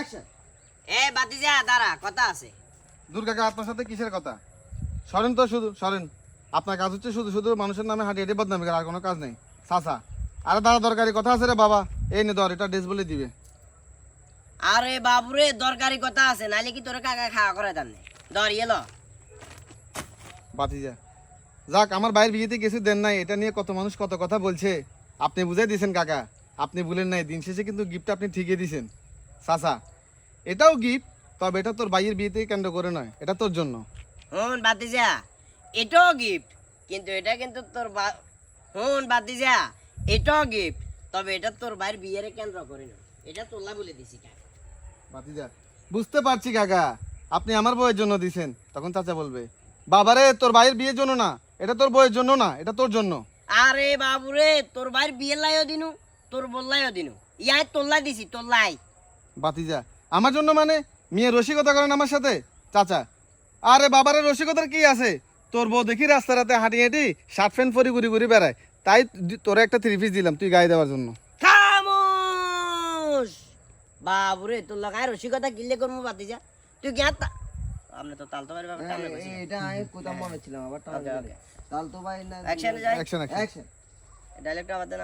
Action. এ বাতিজা দাঁড়া, কথা আছে। দূর কাকা, আপনার সাথে কিসের কথা? সরেন তো, শুধু সরেন। আপনার কাজ হচ্ছে শুধু শুধু মানুষের নামে হাঁটি হাঁটি বদনামি করা, আর কোনো কাজ নেই। চাচা, আরে দাঁড়া, দরকারি কথা আছে রে বাবা। এই নে ধর, এটা ড্রেস বলে দিবে। আরে বাবুরে, দরকারি কথা আছে, নাইলে কি তোর কাকা খাওয়া করে জানে? ধর এলো। বাতিজা যাক, আমার ভাইয়ের বিয়েতে কিছু দেন নাই, এটা নিয়ে কত মানুষ কত কথা বলছে। আপনি বুঝাই দিয়েছেন কাকা, আপনি ভুলেন নাই। দিন শেষে কিন্তু গিফট আপনি ঠিকই দিয়েছেন। চাচা, এটাও গিফট, তবে এটা তোর ভাইয়ের বিয়েতে কেন্দ্র করে নয়, এটা তোর জন্য। হুন বাতিজা, এটাও গিফট, কিন্তু এটা কিন্তু হুন বাতিজা, এটাও গিফট, তবে এটা তোর ভাইয়ের বিয়ের কেন্দ্র করে না, এটা তোলা বলে দিছি কাকা। বাতিজা বুঝতে পারছি কাকা, আপনি আমার বউয়ের জন্য দিছেন। তখন চাচা বলবে, বাবারে তোর ভাইয়ের বিয়ের জন্য না, এটা তোর বউয়ের জন্য না, এটা তোর জন্য। আরে বাবুরে, তোর ভাইয়ের বিয়ের লাইও দিনু, তোর বললাইও দিনু, ইয়াই তোল্লাই দিছি, তোল্লাই। বাতিজা আমার জন্য মানে? মেয়ে রসিকতা করেন আমার সাথে চাচা? আরে বাবারে, রসিকতার কি আছে? তোর বউ দেখি রাস্তা রাতে হাঁটি হাঁটি শার্ট প্যান্ট পরি ঘুরি ঘুরি বেড়ায়, তাই তোরে একটা 3 পিস দিলাম তুই গায়ে দেওয়ার জন্য। খামোশ! বাবুরে, তোর লাগায় রসিকতা কিনলে করবো বাতিজা, তুই কি আপনি তো তালতো ভাইয়ের ব্যাপারটা আমরা কইছি। এটা আমি কোথাও মনে ছিলাম আবার ওকে, ওকে। তাল তো ভাই না অ্যাকশনে যাই। Action, action. অ্যাকশন। ডায়লগটা আবার দেন।